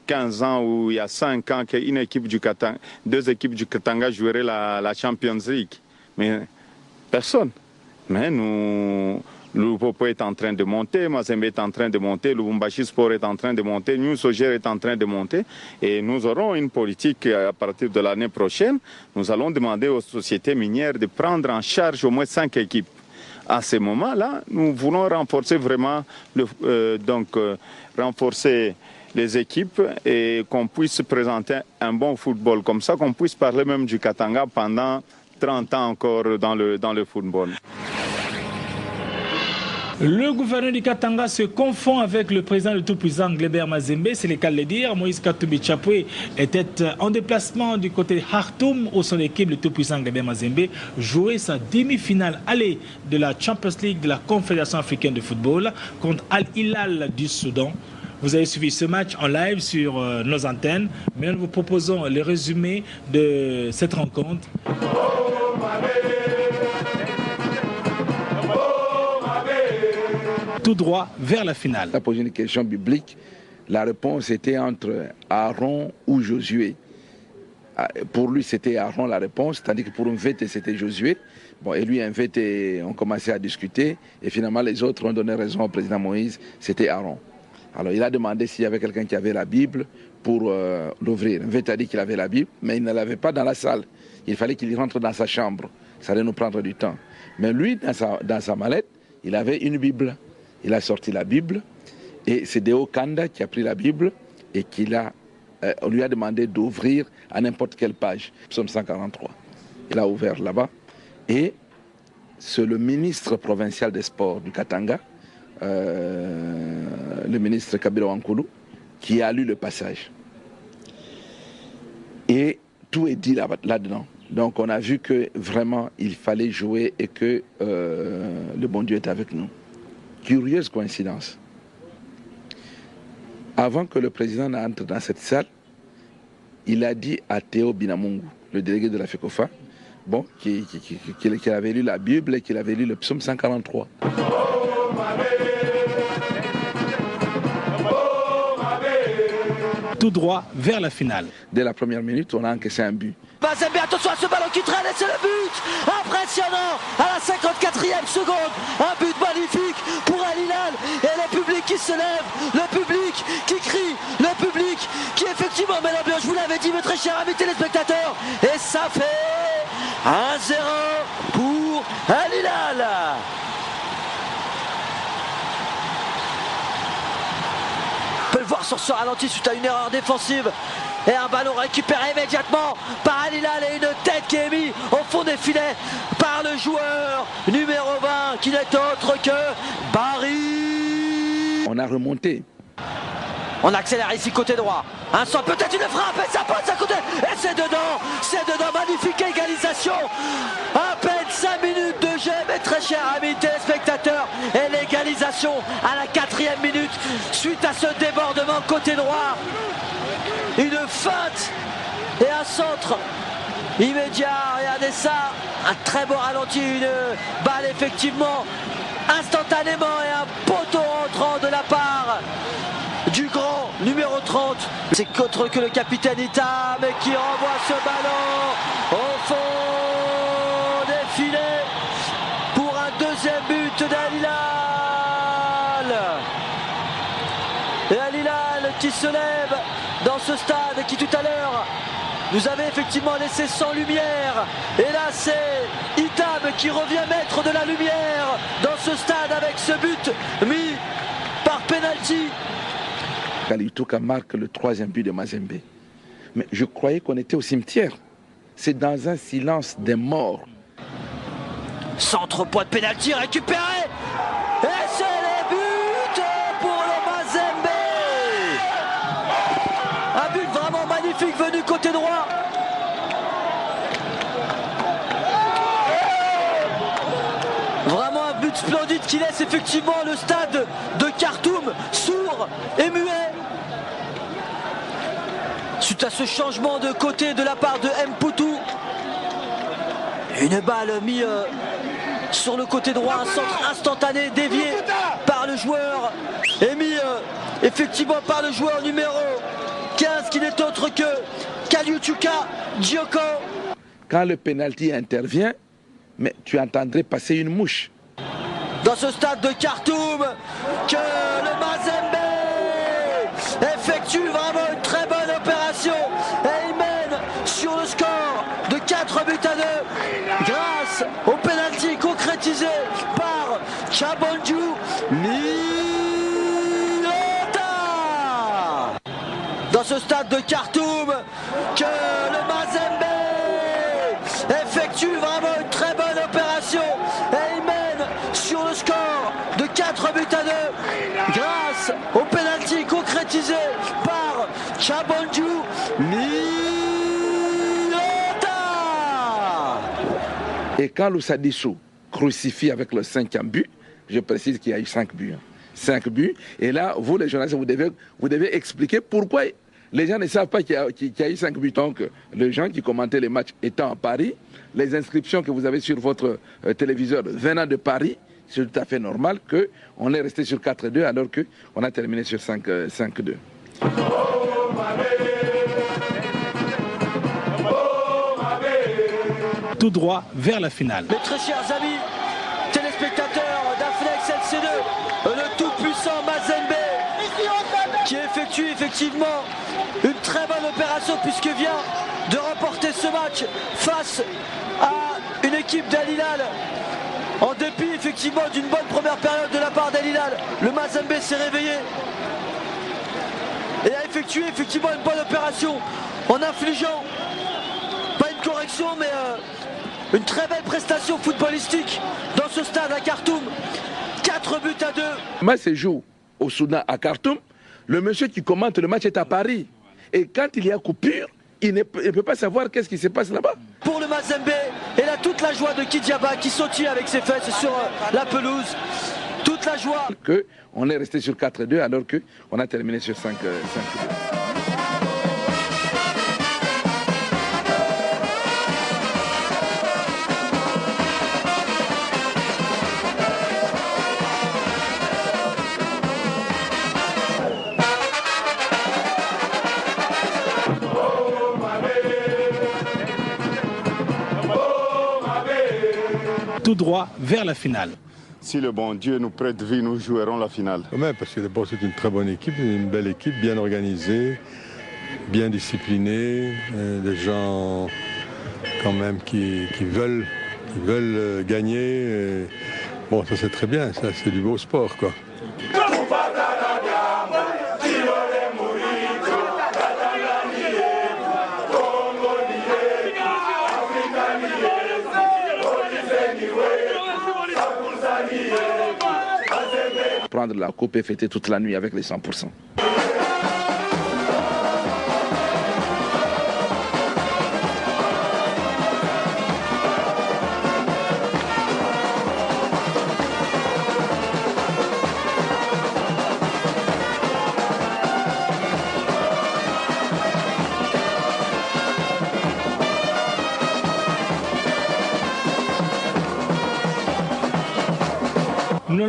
15 ans ou il y a 5 ans qu'une équipe du Katanga, deux équipes du Katanga joueraient la Champions League. Mais personne. Mais nous, Lupopo est en train de monter, Mazembe est en train de monter, Lubumbashi Sport est en train de monter, New Soger est en train de monter. Et nous aurons une politique à partir de l'année prochaine. Nous allons demander aux sociétés minières de prendre en charge au moins 5 équipes. À ce moment-là, nous voulons renforcer vraiment, renforcer les équipes et qu'on puisse présenter un bon football. Comme ça, qu'on puisse parler même du Katanga pendant 30 ans encore dans le football. Le gouverneur du Katanga se confond avec le président du tout-puissant Glébert Mazembe, c'est le cas de le dire. Moïse Katumbi Chapwe était en déplacement du côté de Khartoum où son équipe, le tout-puissant Glébert Mazembe, jouait sa demi-finale aller de la Champions League de la Confédération africaine de football contre Al Hilal du Soudan. Vous avez suivi ce match en live sur nos antennes. Maintenant, nous vous proposons le résumé de cette rencontre. Tout droit vers la finale. Il a posé une question biblique. La réponse était entre Aaron ou Josué. Pour lui, c'était Aaron la réponse, tandis que pour Mvete, c'était Josué. Bon, et lui et Mvete ont commencé à discuter. Et finalement, les autres ont donné raison au président Moïse, c'était Aaron. Alors, il a demandé s'il y avait quelqu'un qui avait la Bible pour l'ouvrir. Mvete a dit qu'il avait la Bible, mais il ne l'avait pas dans la salle. Il fallait qu'il rentre dans sa chambre. Ça allait nous prendre du temps. Mais lui, dans sa mallette, il avait une Bible. Il a sorti la Bible et c'est Deo Kanda qui a pris la Bible et on lui a demandé d'ouvrir à n'importe quelle page. Psaume 143. Il a ouvert là-bas et c'est le ministre provincial des sports du Katanga, le ministre Kabila Wankulu, qui a lu le passage. Et tout est dit là-dedans. Donc on a vu que vraiment il fallait jouer et que le bon Dieu est avec nous. Curieuse coïncidence. Avant que le président n'entre dans cette salle, il a dit à Théo Binamungu, le délégué de la FECOFA, bon, qu'il avait lu la Bible et qu'il avait lu le psaume 143. Tout droit vers la finale. Dès la première minute, on a encaissé un but. Mazembe, attention à ce ballon qui traîne et c'est le but impressionnant à la 54e seconde. Un but magnifique pour Al Hilal et le public qui se lève, le public qui crie, le public qui effectivement met l'ambiance. Je vous l'avais dit, mes très chers amis téléspectateurs. Et ça fait 1-0 pour Al Hilal. On peut le voir sur ce ralenti suite à une erreur défensive. Et un ballon récupéré immédiatement par Al Hilal et une tête qui est mise au fond des filets par le joueur numéro 20 qui n'est autre que Barry. On a remonté. On accélère ici côté droit. Un centre, peut-être une frappe et ça passe à côté. Et c'est dedans, magnifique égalisation. À peine 5 minutes de jeu, mes très chers amis téléspectateurs. Et l'égalisation à la 4e minute suite à ce débordement côté droit. Une feinte et un centre immédiat. Regardez ça, un très beau ralenti, une balle effectivement instantanément et un poteau entrant de la part du grand numéro 30. C'est qu'autre que le capitaine Itam qui renvoie ce ballon au fond des filets pour un deuxième but d'Al Hilal. Et Al Hilal qui se lève dans ce stade qui tout à l'heure nous avait effectivement laissé sans lumière. Et là c'est Itam qui revient maître de la lumière dans ce stade avec ce but mis par penalty. Kalituka marque le 3e but de Mazembe. Mais je croyais qu'on était au cimetière. C'est dans un silence des morts. Centre point de penalty récupéré. Et c'est le but pour le Mazembe. Un but vraiment magnifique venu côté droit. Vraiment un but splendide qui laisse effectivement le stade de Khartoum sourd et muet. Suite à ce changement de côté de la part de Mputu. Une balle mise sur le côté droit, un centre instantané dévié par le joueur et mis effectivement par le joueur numéro 15 qui n'est autre que Kaliuchuka Djoko. Quand le penalty intervient, mais tu entendrais passer une mouche. Dans ce stade de Khartoum, que le Mazembe effectue vraiment une très bonne opération et il mène sur le score de 4 buts à 2 grâce au penalty concrétisé par Chabonju Milota. Dans ce stade de Khartoum, que le Mazembe effectue vraiment une très bonne opération et il mène sur le score de 4 buts à 2 grâce au penalty concrétisé par Chabonju Milota. Et quand Lousadissou crucifie avec le 5e but, je précise qu'il y a eu 5 buts. 5 buts. Et là, vous les journalistes, vous devez expliquer pourquoi les gens ne savent pas qu'il y a eu 5 buts. Donc, les gens qui commentaient les matchs étant à Paris, les inscriptions que vous avez sur votre téléviseur venant de Paris, c'est tout à fait normal qu'on est resté sur 4-2 alors qu'on a terminé sur 5-2. Tout droit vers la finale. Mes très chers amis, téléspectateurs d'Aflex LC2, le tout-puissant Mazembe qui effectue effectivement une très bonne opération puisque vient de remporter ce match face à une équipe d'Al Hilal. En dépit effectivement d'une bonne première période de la part d'Al Hilal, le Mazembe s'est réveillé et a effectué effectivement une bonne opération en infligeant, pas une correction mais une très belle prestation footballistique dans ce stade à Khartoum. 4 buts à 2. Le match se joue au Soudan à Khartoum. Le monsieur qui commente le match est à Paris. Et quand il y a coupure, il ne peut pas savoir qu'est-ce qui se passe là-bas. Pour le Mazembe, et là toute la joie de Kidiaba qui sautille avec ses fesses sur la pelouse. Toute la joie. On est resté sur 4-2 alors qu'on a terminé sur 5-2. Tout droit vers la finale. Si le bon Dieu nous prête vie, nous jouerons la finale. Oui, parce que d'abord c'est une très bonne équipe, une belle équipe, bien organisée, bien disciplinée, des gens quand même qui veulent gagner. Bon, ça c'est très bien, ça c'est du beau sport quoi. Prendre la coupe et fêter toute la nuit avec les 100%. Nous